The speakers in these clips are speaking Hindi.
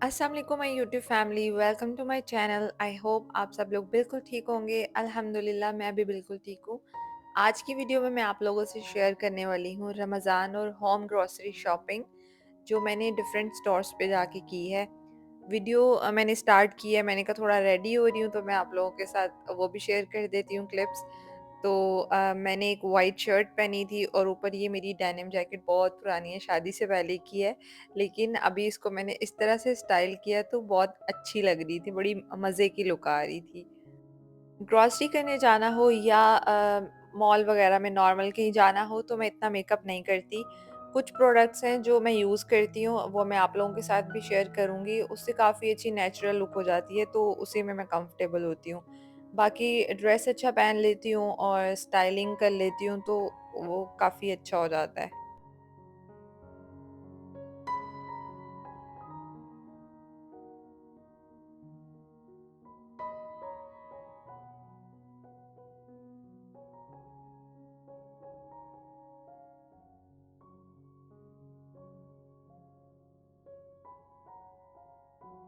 अस्सलाम वालेकुम my YouTube family, welcome to my channel. I hope आप सब लोग बिल्कुल ठीक होंगे। अल्हम्दुलिल्लाह मैं भी बिल्कुल ठीक हूँ। आज की वीडियो में मैं आप लोगों से शेयर करने वाली हूँ रमज़ान और होम ग्रोसरी शॉपिंग, जो मैंने डिफरेंट स्टोर्स पे जाके की है। वीडियो मैंने स्टार्ट की है, मैंने कहा थोड़ा रेडी हो रही हूँ तो मैं आप लोगों के साथ वो भी शेयर कर देती हूँ क्लिप्स। तो मैंने एक वाइट शर्ट पहनी थी और ऊपर ये मेरी डेनिम जैकेट बहुत पुरानी है, शादी से पहले की है, लेकिन अभी इसको मैंने इस तरह से स्टाइल किया तो बहुत अच्छी लग रही थी, बड़ी मज़े की लुक आ रही थी। ग्रॉसरी करने जाना हो या मॉल वगैरह में नॉर्मल कहीं जाना हो तो मैं इतना मेकअप नहीं करती। कुछ प्रोडक्ट्स हैं जो मैं यूज़ करती हूँ, वो मैं आप लोगों के साथ भी शेयर करूँगी। उससे काफ़ी अच्छी नेचुरल लुक हो जाती है, तो उसी में मैं कंफर्टेबल होती हूँ। बाकी ड्रेस अच्छा पहन लेती हूँ और स्टाइलिंग कर लेती हूँ, तो वो काफ़ी अच्छा हो जाता है।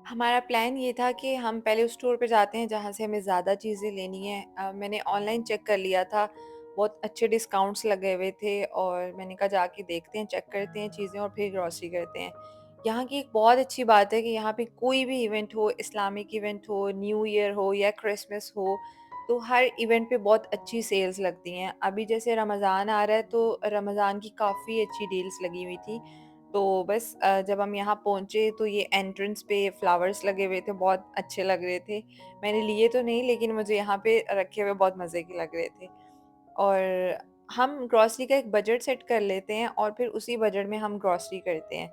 हमारा प्लान ये था कि हम पहले उस स्टोर पे जाते हैं जहाँ से हमें ज़्यादा चीज़ें लेनी है। मैंने ऑनलाइन चेक कर लिया था, बहुत अच्छे डिस्काउंट्स लगे हुए थे और मैंने कहा जाके देखते हैं, चेक करते हैं चीज़ें और फिर ग्रॉसरी करते हैं। यहाँ की एक बहुत अच्छी बात है कि यहाँ पे कोई भी इवेंट हो, इस्लामिक इवेंट हो, न्यू ईयर हो या क्रिसमस हो, तो हर इवेंट पे बहुत अच्छी सेल्स लगती हैं। अभी जैसे रमज़ान आ रहा है तो रमज़ान की काफ़ी अच्छी डील्स लगी हुई थी। तो बस जब हम यहाँ पहुँचे तो ये एंट्रेंस पे फ्लावर्स लगे हुए थे, बहुत अच्छे लग रहे थे। मैंने लिए तो नहीं, लेकिन मुझे यहाँ पे रखे हुए बहुत मज़े के लग रहे थे। और हम ग्रॉसरी का एक बजट सेट कर लेते हैं और फिर उसी बजट में हम ग्रॉसरी करते हैं।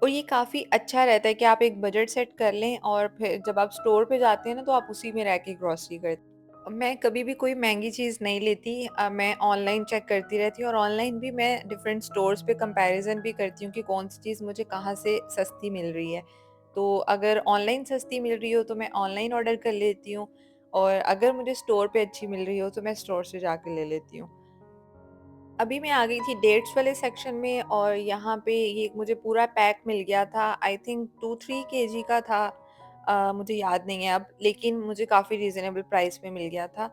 और ये काफ़ी अच्छा रहता है कि आप एक बजट सेट कर लें और फिर जब आप स्टोर पे जाते हैं ना तो आप उसी में रह के ग्रॉसरी करते हैं। मैं कभी भी कोई महंगी चीज़ नहीं लेती। मैं ऑनलाइन चेक करती रहती हूँ और ऑनलाइन भी मैं डिफरेंट स्टोर्स पे कंपैरिजन भी करती हूँ कि कौन सी चीज़ मुझे कहाँ से सस्ती मिल रही है। तो अगर ऑनलाइन सस्ती मिल रही हो तो मैं ऑनलाइन ऑर्डर कर लेती हूँ, और अगर मुझे स्टोर पे अच्छी मिल रही हो तो मैं स्टोर से जाके ले लेती हूँ। अभी मैं आ गई थी डेट्स वाले सेक्शन में और यहाँ पे ये मुझे पूरा पैक मिल गया था। आई थिंक 2-3 केजी का था। मुझे याद नहीं है अब, लेकिन मुझे काफ़ी रीज़नेबल प्राइस में मिल गया था।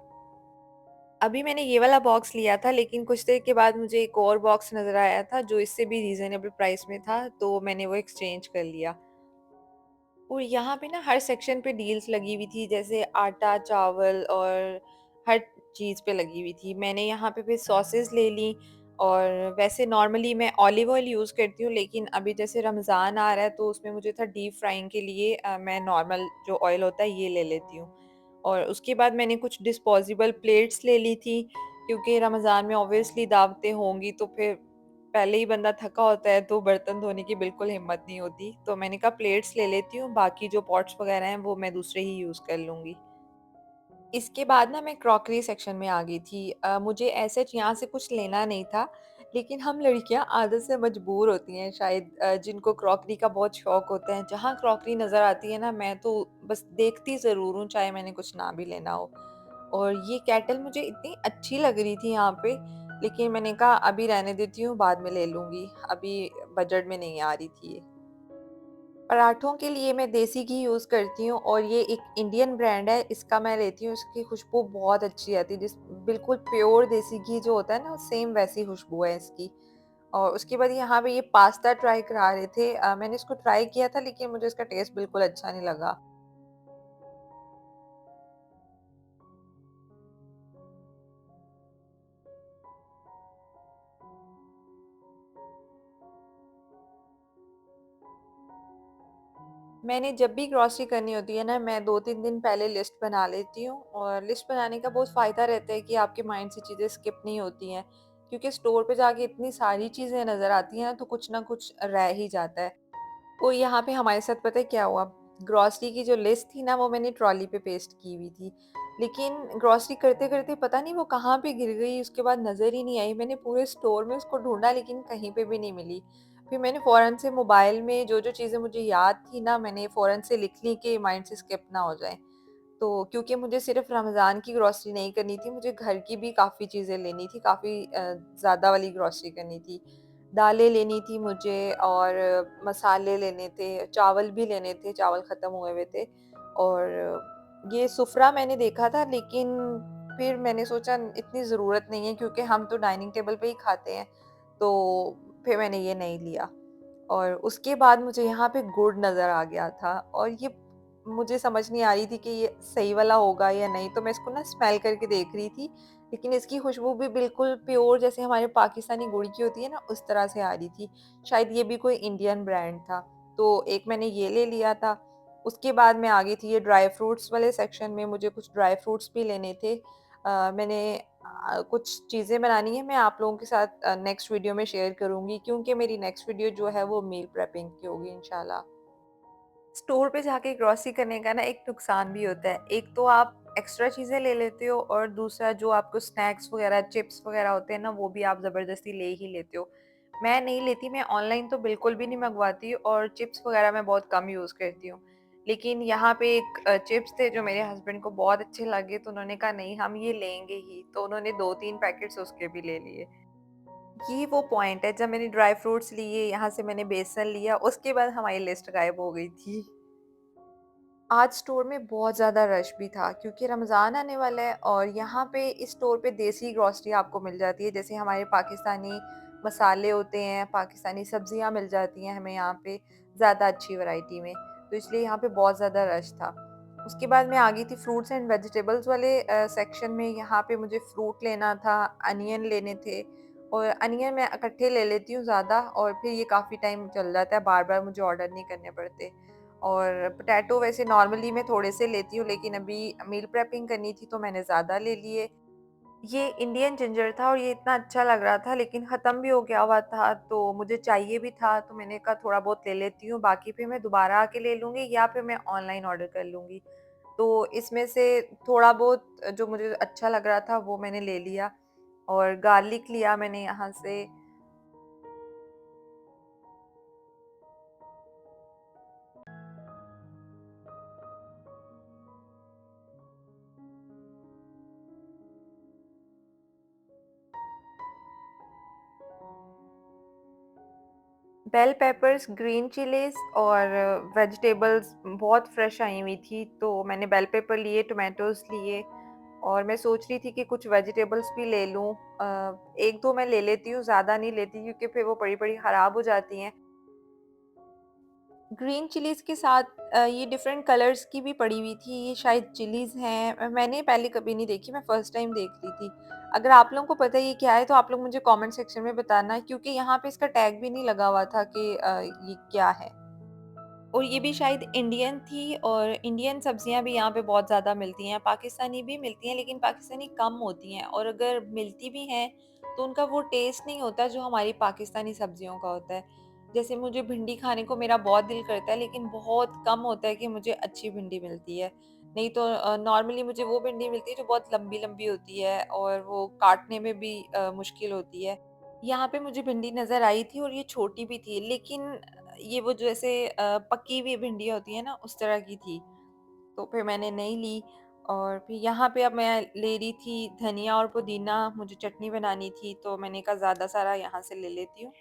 अभी मैंने ये वाला बॉक्स लिया था, लेकिन कुछ देर के बाद मुझे एक और बॉक्स नज़र आया था जो इससे भी रीज़नेबल प्राइस में था, तो मैंने वो एक्सचेंज कर लिया। और यहाँ पे ना हर सेक्शन पे डील्स लगी हुई थी, जैसे आटा, चावल और हर चीज़ पे लगी हुई थी। मैंने यहाँ पे फिर सॉसेस ले ली, और वैसे नॉर्मली मैं ऑलिव ऑयल यूज़ करती हूँ, लेकिन अभी जैसे रमज़ान आ रहा है तो उसमें मुझे था डीप फ्राइंग के लिए, मैं नॉर्मल जो ऑयल होता है ये ले लेती हूँ। और उसके बाद मैंने कुछ डिस्पोजेबल प्लेट्स ले ली थी, क्योंकि रमज़ान में ऑब्वियसली दावतें होंगी, तो फिर पहले ही बंदा थका होता है तो बर्तन धोने की बिल्कुल हिम्मत नहीं होती, तो मैंने कहा प्लेट्स ले लेती हूँ, बाकी जो पॉट्स वगैरह हैं वो मैं दूसरे ही यूज़ कर लूँगी। इसके बाद ना मैं क्रॉकरी सेक्शन में आ गई थी। मुझे ऐसे यहाँ से कुछ लेना नहीं था, लेकिन हम लड़कियाँ आदत से मजबूर होती हैं शायद, जिनको क्रॉकरी का बहुत शौक होता है। जहाँ क्रॉकरी नज़र आती है ना, मैं तो बस देखती ज़रूर हूँ, चाहे मैंने कुछ ना भी लेना हो। और ये केटल मुझे इतनी अच्छी लग रही थी यहाँ पे, लेकिन मैंने कहा अभी रहने देती हूँ, बाद में ले लूँगी, अभी बजट में नहीं आ रही थी ये। पराठों के लिए मैं देसी घी यूज़ करती हूँ और ये एक इंडियन ब्रांड है, इसका मैं लेती हूँ। इसकी खुशबू बहुत अच्छी आती है, जिस बिल्कुल प्योर देसी घी जो होता है ना, सेम वैसी खुशबू है इसकी। और उसके बाद यहाँ पे ये पास्ता ट्राई करा रहे थे। मैंने इसको ट्राई किया था, लेकिन मुझे इसका टेस्ट बिल्कुल अच्छा नहीं लगा। मैंने जब भी ग्रॉसरी करनी होती है ना, मैं 2-3 दिन पहले लिस्ट बना लेती हूँ, और लिस्ट बनाने का बहुत फ़ायदा रहता है कि आपके माइंड से चीज़ें स्किप नहीं होती हैं, क्योंकि स्टोर पे जाके इतनी सारी चीज़ें नज़र आती हैं ना, तो कुछ ना कुछ रह ही जाता है। तो यहाँ पे हमारे साथ पता है क्या हुआ? ग्रॉसरी की जो लिस्ट थी ना, वो मैंने ट्रॉली पे पेस्ट की हुई थी। लेकिन ग्रॉसरी करते-करते पता नहीं वो कहाँ पे गिर गई, उसके बाद नज़र ही नहीं आई। मैंने पूरे स्टोर में उसको ढूँढा, लेकिन कहीं पे भी नहीं मिली। फिर मैंने फ़ौरन से मोबाइल में जो-जो चीज़ें मुझे याद थी ना, मैंने फ़ौरन से लिख ली कि माइंड से स्किप ना हो जाए। तो क्योंकि मुझे सिर्फ़ रमज़ान की ग्रॉसरी नहीं करनी थी, मुझे घर की भी काफ़ी चीज़ें लेनी थी, काफ़ी ज़्यादा वाली ग्रॉसरी करनी थी। दालें लेनी थी मुझे और मसाले लेने थे, चावल भी लेने थे, चावल ख़त्म हुए हुए थे और ये सुफ़रा मैंने देखा था लेकिन फिर मैंने सोचा इतनी ज़रूरत नहीं है क्योंकि हम तो डाइनिंग टेबल पे ही खाते हैं, तो फिर मैंने ये नहीं लिया। और उसके बाद मुझे यहाँ पे गुड़ नज़र आ गया था और ये मुझे समझ नहीं आ रही थी कि ये सही वाला होगा या नहीं, तो मैं इसको ना स्मेल करके देख रही थी, लेकिन इसकी खुशबू भी बिल्कुल प्योर जैसे हमारे पाकिस्तानी गुड़ की होती है ना, उस तरह से आ रही थी। शायद ये भी कोई इंडियन ब्रांड था, तो एक मैंने ये ले लिया था। उसके बाद मैं आ गई थी ये ड्राई फ्रूट्स वाले सेक्शन में, मुझे कुछ ड्राई फ्रूट्स भी लेने थे। मैंने कुछ चीज़ें बनानी है, मैं आप लोगों के साथ नेक्स्ट वीडियो में शेयर करूँगी क्योंकि मेरी नेक्स्ट वीडियो जो है वो मील प्रेपिंग की होगी इंशाल्लाह। स्टोर पे जाके ग्रोसरी करने का ना एक नुकसान भी होता है। एक तो आप एक्स्ट्रा चीज़ें ले लेते हो और दूसरा जो आपको स्नैक्स वगैरह, चिप्स वगैरह होते हैं ना, वो भी आप ज़बरदस्ती ले ही लेते हो। मैं नहीं लेती, मैं ऑनलाइन तो बिल्कुल भी नहीं मँगवाती और चिप्स वगैरह मैं बहुत कम यूज़ करती हूँ। लेकिन यहाँ पे एक चिप्स थे जो मेरे हस्बैंड को बहुत अच्छे लगे, तो उन्होंने कहा नहीं हम ये लेंगे ही, तो उन्होंने 2-3 पैकेट्स उसके भी ले लिए। ये वो पॉइंट है जब मैंने ड्राई फ्रूट्स लिए, यहाँ से मैंने बेसन लिया, उसके बाद हमारी लिस्ट गायब हो गई थी। आज स्टोर में बहुत ज़्यादा रश भी था क्योंकि रमज़ान आने वाला है और यहाँ पे इस स्टोर पे देसी ग्रॉसरी आपको मिल जाती है। जैसे हमारे पाकिस्तानी मसाले होते हैं, पाकिस्तानी सब्जियाँ मिल जाती हैं हमें यहाँ पे ज़्यादा अच्छी वैरायटी में, तो इसलिए यहाँ पे बहुत ज़्यादा रश था। उसके बाद मैं आ गई थी फ्रूट्स एंड वेजिटेबल्स वाले सेक्शन में। यहाँ पे मुझे फ्रूट लेना था, अनियन लेने थे और अनियन मैं इकट्ठे ले लेती हूँ ज़्यादा और फिर ये काफ़ी टाइम चल जाता है, बार-बार मुझे ऑर्डर नहीं करने पड़ते। और पोटैटो वैसे नॉर्मली मैं थोड़े से लेती हूँ लेकिन अभी मील प्रेपिंग करनी थी तो मैंने ज़्यादा ले लिए। ये इंडियन जिंजर था और ये इतना अच्छा लग रहा था लेकिन ख़त्म भी हो गया हुआ था, तो मुझे चाहिए भी था, तो मैंने कहा थोड़ा बहुत ले लेती हूँ, बाकी फिर मैं दोबारा आके ले लूँगी या फिर मैं ऑनलाइन ऑर्डर कर लूँगी। तो इसमें से थोड़ा बहुत जो मुझे अच्छा लग रहा था वो मैंने ले लिया और गार्लिक लिया मैंने यहाँ से। बेल पेपर्स, ग्रीन चिलीज़ और वेजिटेबल्स बहुत फ्रेश आई हुई थी, तो मैंने बेल पेपर लिए, टोमेटोज़ लिए और मैं सोच रही थी कि कुछ वेजिटेबल्स भी ले लूँ। 1-2 मैं ले लेती हूँ, ज़्यादा नहीं लेती क्योंकि फिर वो पड़ी-पड़ी ख़राब हो जाती हैं। ग्रीन चिलीज़ के साथ ये डिफरेंट कलर्स की भी पड़ी हुई थी, ये शायद चिलीज़ हैं। मैंने पहले कभी नहीं देखी, मैं फर्स्ट टाइम देख रही थी। अगर आप लोगों को पता है ये क्या है तो आप लोग मुझे कमेंट सेक्शन में बताना क्योंकि यहाँ पे इसका टैग भी नहीं लगा हुआ था कि ये क्या है। और ये भी शायद इंडियन थी और इंडियन सब्जियां भी यहाँ पे बहुत ज़्यादा मिलती हैं, पाकिस्तानी भी मिलती हैं लेकिन पाकिस्तानी कम होती हैं और अगर मिलती भी हैं तो उनका वो टेस्ट नहीं होता जो हमारी पाकिस्तानी सब्जियों का होता है। जैसे मुझे भिंडी खाने को मेरा बहुत दिल करता है लेकिन बहुत कम होता है कि मुझे अच्छी भिंडी मिलती है। नहीं तो नॉर्मली मुझे वो भिंडी मिलती है जो बहुत लंबी लंबी होती है और वो काटने में भी मुश्किल होती है। यहाँ पे मुझे भिंडी नज़र आई थी और ये छोटी भी थी लेकिन ये वो जैसे पकी हुई भिंडी होती है ना उस तरह की थी, तो फिर मैंने नहीं ली। और फिर यहाँ पे अब मैं ले रही थी धनिया और पुदीना, मुझे चटनी बनानी थी तो मैंने कहा ज़्यादा सारा यहाँ से ले लेती हूँ।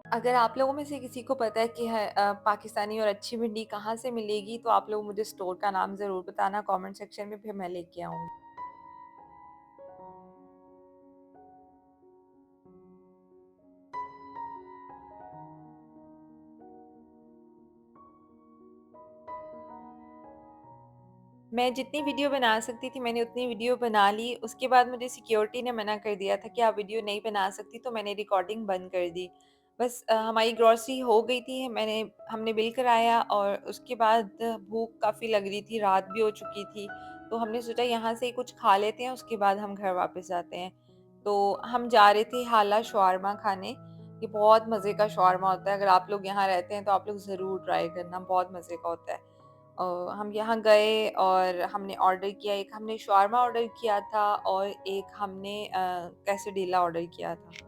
अगर आप लोगों में से किसी को पता है कि है पाकिस्तानी और अच्छी भिंडी कहाँ से मिलेगी तो आप लोग मुझे स्टोर का नाम ज़रूर बताना कमेंट सेक्शन में, फिर मैं लेके आऊँगी। मैं जितनी वीडियो बना सकती थी मैंने उतनी वीडियो बना ली। उसके बाद मुझे सिक्योरिटी ने मना कर दिया था कि आप वीडियो नहीं बना सकती, तो मैंने रिकॉर्डिंग बंद कर दी। बस हमारी ग्रॉसरी हो गई थी, हमने बिल कराया और उसके बाद भूख काफ़ी लग रही थी, रात भी हो चुकी थी, तो हमने सोचा यहाँ से ही कुछ खा लेते हैं, उसके बाद हम घर वापस जाते हैं। तो हम जा रहे थे हाला शवारमा खाने। ये बहुत मज़े का शवारमा होता है, अगर आप लोग यहाँ रहते हैं तो आप लोग ज़रूर ट्राई करना, बहुत मज़े का होता है। हम यहाँ गए और हमने ऑर्डर किया, एक हमने शवारमा ऑर्डर किया था और एक हमने quesadilla ऑर्डर किया था।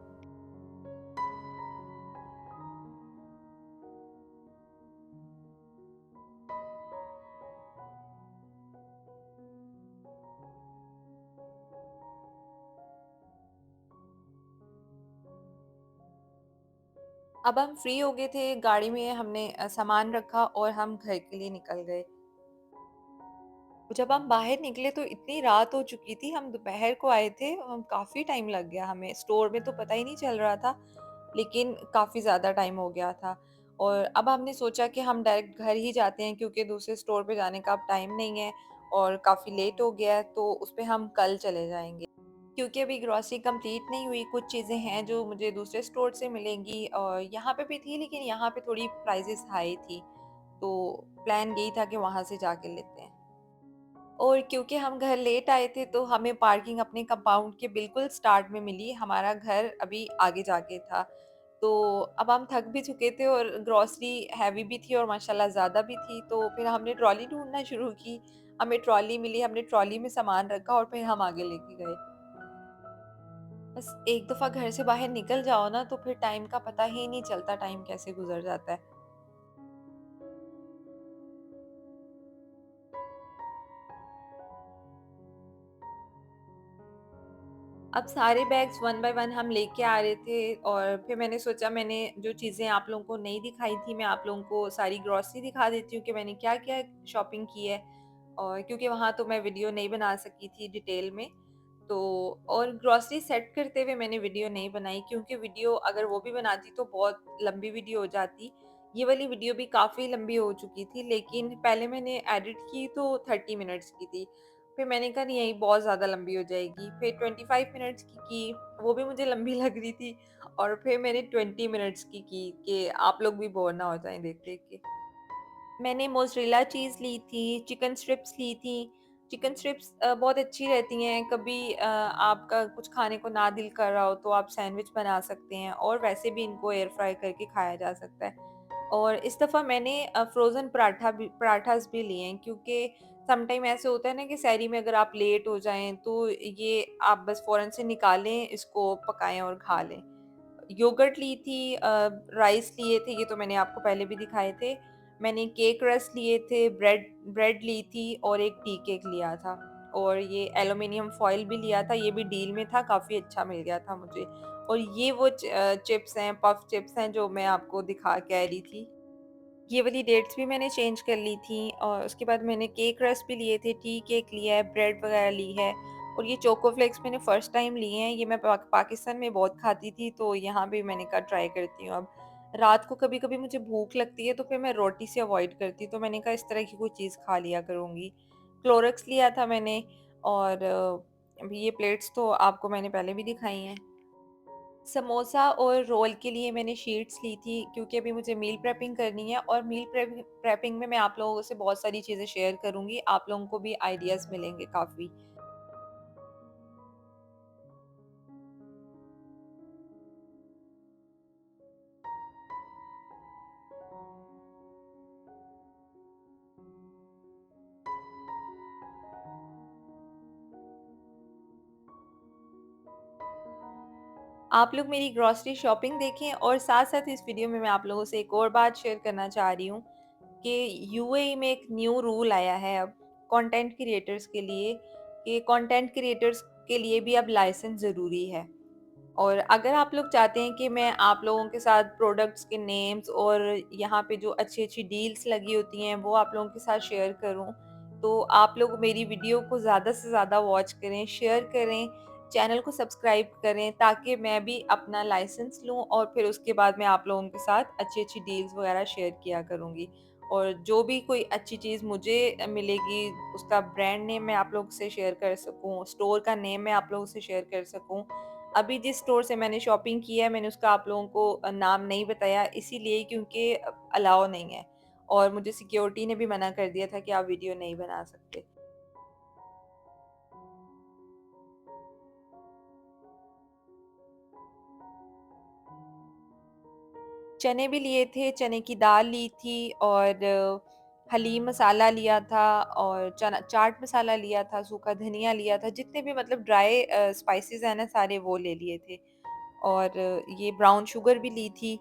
अब हम फ्री हो गए थे, गाड़ी में हमने सामान रखा और हम घर के लिए निकल गए। जब हम बाहर निकले तो इतनी रात हो चुकी थी, हम दोपहर को आए थे, काफ़ी टाइम लग गया हमें। स्टोर में तो पता ही नहीं चल रहा था, लेकिन काफ़ी ज़्यादा टाइम हो गया था। और अब हमने सोचा कि हम डायरेक्ट घर ही जाते हैं, क्योंकि दूसरे स्टोर पे जाने का अब टाइम नहीं है और काफ़ी लेट हो गया है, तो उस पे हम कल चले जाएँगे। क्योंकि अभी ग्रॉसरी कंप्लीट नहीं हुई, कुछ चीज़ें हैं जो मुझे दूसरे स्टोर से मिलेंगी और यहाँ पे भी थी, लेकिन यहाँ पे थोड़ी प्राइसेस हाई थी, तो प्लान यही था कि वहाँ से जाके लेते हैं। और क्योंकि हम घर लेट आए थे तो हमें पार्किंग अपने कंपाउंड के बिल्कुल स्टार्ट में मिली, हमारा घर अभी आगे जाके था। तो अब हम थक भी चुके थे और ग्रॉसरी हैवी भी थी और माशाल्लाह ज़्यादा भी थी, तो फिर हमने ट्रॉली ढूँढना शुरू की। हमें ट्रॉली मिली, हमने ट्रॉली में सामान रखा और फिर हम आगे लेके गए। बस एक दफ़ा घर से बाहर निकल जाओ ना, तो फिर टाइम का पता ही नहीं चलता, टाइम कैसे गुज़र जाता है। अब सारे बैग्स वन बाय वन हम लेके आ रहे थे और फिर मैंने सोचा, मैंने जो चीज़ें आप लोगों को नहीं दिखाई थी, मैं आप लोगों को सारी ग्रॉसरी दिखा देती हूँ कि मैंने क्या-क्या शॉपिंग की है। और क्योंकि वहाँ तो मैं वीडियो नहीं बना सकी थी डिटेल में, तो और ग्रॉसरी सेट करते हुए मैंने वीडियो नहीं बनाई, क्योंकि वीडियो अगर वो भी बनाती तो बहुत लंबी वीडियो हो जाती। ये वाली वीडियो भी काफ़ी लंबी हो चुकी थी, लेकिन पहले मैंने एडिट की तो 30 मिनट्स की थी। फिर मैंने कहा नहीं, यही बहुत ज़्यादा लंबी हो जाएगी। फिर 25 मिनट्स की, वो भी मुझे लंबी लग रही थी। और फिर मैंने 20 मिनट्स की कि आप लोग भी बोर ना हो जाएँ देख-देख के। मैंने मोज़रेला चीज़ ली थी, चिकन स्ट्रिप्स ली थी। चिकन स्ट्रिप्स बहुत अच्छी रहती हैं, कभी आपका कुछ खाने को ना दिल कर रहा हो तो आप सैंडविच बना सकते हैं और वैसे भी इनको एयर फ्राई करके खाया जा सकता है। और इस दफ़ा मैंने फ्रोज़न पराठास भी लिए हैं, क्योंकि सम टाइम ऐसे होता है ना कि सहरी में अगर आप लेट हो जाएँ तो ये आप बस फ़ौरन से निकालें, इसको पकाएँ और खा लें। योगर्ट ली थी, राइस लिए थे, ये तो मैंने आपको पहले भी दिखाए थे। मैंने केक रस्क लिए थे, ब्रेड ब्रेड ली थी और एक टी केक लिया था। और ये एल्यूमीनियम फॉइल भी लिया था, ये भी डील में था, काफ़ी अच्छा मिल गया था मुझे। और ये वो चिप्स हैं, पफ चिप्स हैं जो मैं आपको दिखा कह रही थी। ये वाली डेट्स भी मैंने चेंज कर ली थी और उसके बाद मैंने केक रस्क भी लिए थे, टी केक लिया है, ब्रेड वगैरह ली है। और ये चोको फ्लेक्स मैंने फर्स्ट टाइम लिए हैं, ये मैं पाकिस्तान में बहुत खाती थी, तो यहाँ भी मैंने कहा ट्राई करती हूँ अब। रात को कभी-कभी मुझे भूख लगती है तो फिर मैं रोटी से अवॉइड करती, तो मैंने कहा इस तरह की कोई चीज़ खा लिया करूँगी। क्लोरक्स लिया था मैंने। और अभी ये प्लेट्स तो आपको मैंने पहले भी दिखाई हैं। समोसा और रोल के लिए मैंने शीट्स ली थी, क्योंकि अभी मुझे मील प्रेपिंग करनी है और मील प्रेपिंग में मैं आप लोगों से बहुत सारी चीज़ें शेयर करूँगी, आप लोगों को भी आइडियाज़ मिलेंगे काफ़ी। आप लोग मेरी ग्रॉसरी शॉपिंग देखें और साथ-साथ इस वीडियो में मैं आप लोगों से एक और बात शेयर करना चाह रही हूँ कि यूएई में एक न्यू रूल आया है अब कंटेंट क्रिएटर्स के लिए, कि कंटेंट क्रिएटर्स के लिए भी अब लाइसेंस ज़रूरी है। और अगर आप लोग चाहते हैं कि मैं आप लोगों के साथ प्रोडक्ट्स के नेम्स और यहाँ पे जो अच्छी-अच्छी डील्स लगी होती हैं, वो आप लोगों के साथ शेयर करूँ, तो आप लोग मेरी वीडियो को ज़्यादा से ज़्यादा वॉच करें, शेयर करें, चैनल को सब्सक्राइब करें, ताकि मैं भी अपना लाइसेंस लूँ और फिर उसके बाद मैं आप लोगों के साथ अच्छी-अच्छी डील्स वगैरह शेयर किया करूँगी। और जो भी कोई अच्छी चीज़ मुझे मिलेगी, उसका ब्रांड नेम मैं आप लोगों से शेयर कर सकूँ, स्टोर का नेम मैं आप लोगों से शेयर कर सकूँ। अभी जिस स्टोर से मैंने शॉपिंग की है, मैंने उसका आप लोगों को नाम नहीं बताया, इसीलिए क्योंकि अलाउ नहीं है और मुझे सिक्योरिटी ने भी मना कर दिया था कि आप वीडियो नहीं बना सकते। चने भी लिए थे, चने की दाल ली थी और हलीम मसाला लिया था और चना चाट मसाला लिया था, सूखा धनिया लिया था, जितने भी मतलब ड्राई स्पाइसेस हैं ना, सारे वो ले लिए थे। और ये ब्राउन शुगर भी ली थी।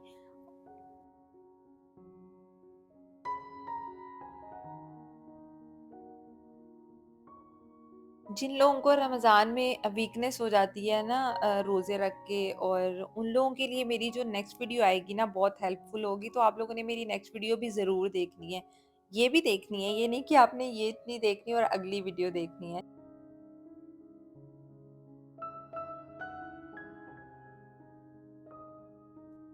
जिन लोगों को रमज़ान में वीकनेस हो जाती है ना रोज़े रख के, और उन लोगों के लिए मेरी जो नेक्स्ट वीडियो आएगी ना बहुत हेल्पफुल होगी, तो आप लोगों ने मेरी नेक्स्ट वीडियो भी ज़रूर देखनी है। ये भी देखनी है, ये नहीं कि आपने ये इतनी देखनी है और अगली वीडियो देखनी है।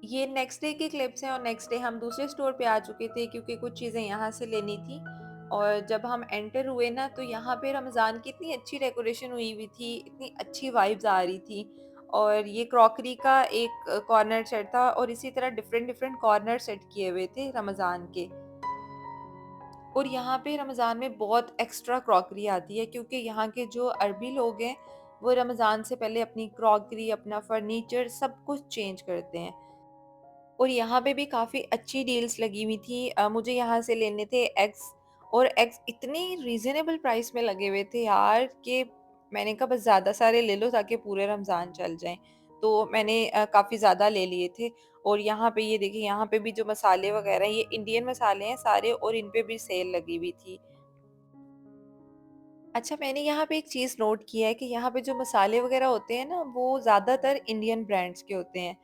ये नेक्स्ट डे की क्लिप्स हैं, और नेक्स्ट डे हम दूसरे स्टोर पे आ चुके थे क्योंकि कुछ चीज़ें यहाँ से लेनी थी। और जब हम एंटर हुए ना, तो यहाँ पे रमज़ान की इतनी अच्छी डेकोरेशन हुई हुई थी, इतनी अच्छी वाइब्स आ रही थी। और ये क्रॉकरी का एक कॉर्नर सेट था, और इसी तरह डिफरेंट डिफरेंट कॉर्नर सेट किए हुए थे रमज़ान के। और यहाँ पे रमज़ान में बहुत एक्स्ट्रा क्रॉकरी आती है क्योंकि यहाँ के जो अरबी लोग हैं, वो रमज़ान से पहले अपनी क्रॉकरी, अपना फर्नीचर सब कुछ चेंज करते हैं। और यहाँ पे भी काफ़ी अच्छी डील्स लगी हुई थी। मुझे यहाँ से लेने थे एग्स, और एग्स इतने रीज़नेबल प्राइस में लगे हुए थे यार कि मैंने कहा बस ज़्यादा सारे ले लो ताकि पूरे रमज़ान चल जाएं। तो मैंने काफ़ी ज़्यादा ले लिए थे। और यहाँ पे ये देखिए, यहाँ पे भी जो मसाले वगैरह हैं, ये इंडियन मसाले हैं सारे, और इन पे भी सेल लगी हुई थी। अच्छा, मैंने यहाँ पे एक चीज़ नोट किया है कि यहाँ पे जो मसाले वगैरह होते हैं ना, वो ज़्यादातर इंडियन ब्रांड्स के होते हैं।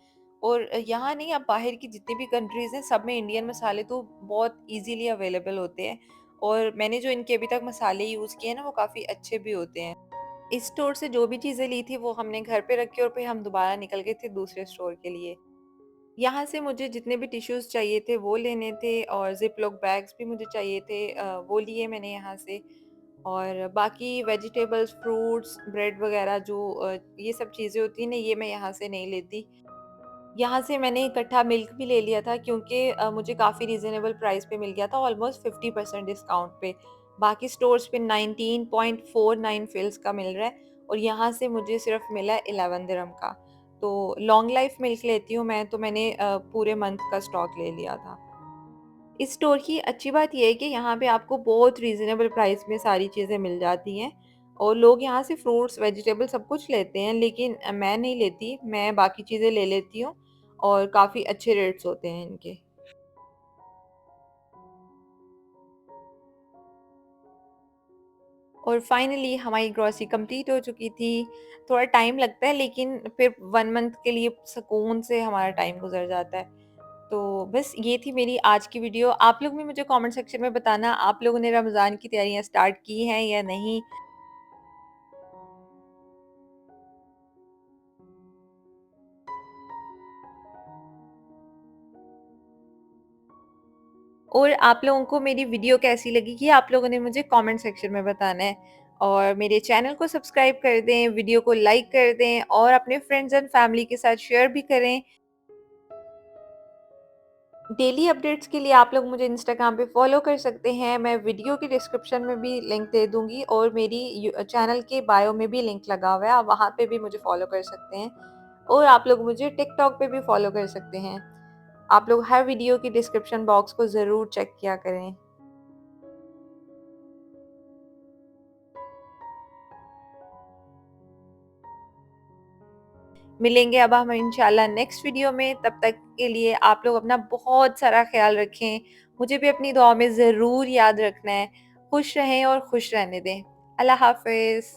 और यहाँ नहीं, आप बाहर की जितनी भी कंट्रीज़ हैं, सब में इंडियन मसाले तो बहुत इजीली अवेलेबल होते हैं। और मैंने जो इनके अभी तक मसाले यूज़ किए हैं ना, वो काफ़ी अच्छे भी होते हैं। इस स्टोर से जो भी चीज़ें ली थी वो हमने घर पे रखी, और फिर हम दोबारा निकल गए थे दूसरे स्टोर के लिए। यहाँ से मुझे जितने भी टिश्यूज़ चाहिए थे वो लेने थे, और ज़िप-लॉक बैग्स भी मुझे चाहिए थे, वो लिए मैंने यहाँ से। और बाकी वेजिटेबल्स, फ्रूट्स, ब्रेड वगैरह जो ये सब चीज़ें होती हैं ना, ये मैं यहाँ से नहीं लेती। यहाँ से मैंने इकट्ठा मिल्क भी ले लिया था क्योंकि मुझे काफ़ी रीज़नेबल प्राइस पे मिल गया था, ऑलमोस्ट 50% डिस्काउंट पे। बाकी स्टोर्स पे 19.49 फ़िल्स का मिल रहा है, और यहाँ से मुझे सिर्फ मिला है 11 दिरहम का। तो लॉन्ग लाइफ मिल्क लेती हूँ मैं, तो मैंने पूरे मंथ का स्टॉक ले लिया था। इस स्टोर की अच्छी बात ये है कि यहाँ पे आपको बहुत रीज़नेबल प्राइस में सारी चीज़ें मिल जाती हैं, और लोग यहाँ से फ्रूट्स, वेजिटेबल सब कुछ लेते हैं, लेकिन मैं नहीं लेती, मैं बाकी चीज़ें ले लेती हूँ, और काफ़ी अच्छे रेट्स होते हैं इनके। और फाइनली हमारी ग्रॉसरी कंप्लीट हो चुकी थी। थोड़ा टाइम लगता है, लेकिन फिर 1 मंथ के लिए सुकून से हमारा टाइम गुज़र जाता है। तो बस ये थी मेरी आज की वीडियो। आप लोग भी मुझे कमेंट सेक्शन में बताना, आप लोगों ने रमज़ान की तैयारियाँ स्टार्ट की हैं या नहीं? और आप लोगों को मेरी वीडियो कैसी लगी, ये आप लोगों ने मुझे कमेंट सेक्शन में बताना है। और मेरे चैनल को सब्सक्राइब कर दें, वीडियो को लाइक कर दें, और अपने फ्रेंड्स एंड फैमिली के साथ शेयर भी करें। डेली अपडेट्स के लिए आप लोग मुझे इंस्टाग्राम पे फॉलो कर सकते हैं। मैं वीडियो की डिस्क्रिप्शन में भी लिंक दे दूँगी, और मेरी चैनल के बायो में भी लिंक लगा हुआ है, आप वहाँ पे भी मुझे फॉलो कर सकते हैं। और आप लोग मुझे टिकटॉक पे भी फॉलो कर सकते हैं। आप लोग हर वीडियो की डिस्क्रिप्शन बॉक्स को ज़रूर चेक किया करें। मिलेंगे अब हम इंशाल्लाह नेक्स्ट वीडियो में, तब तक के लिए आप लोग अपना बहुत सारा ख्याल रखें। मुझे भी अपनी दुआ में ज़रूर याद रखना है। खुश रहें और खुश रहने दें। अल्लाह हाफ़िज़।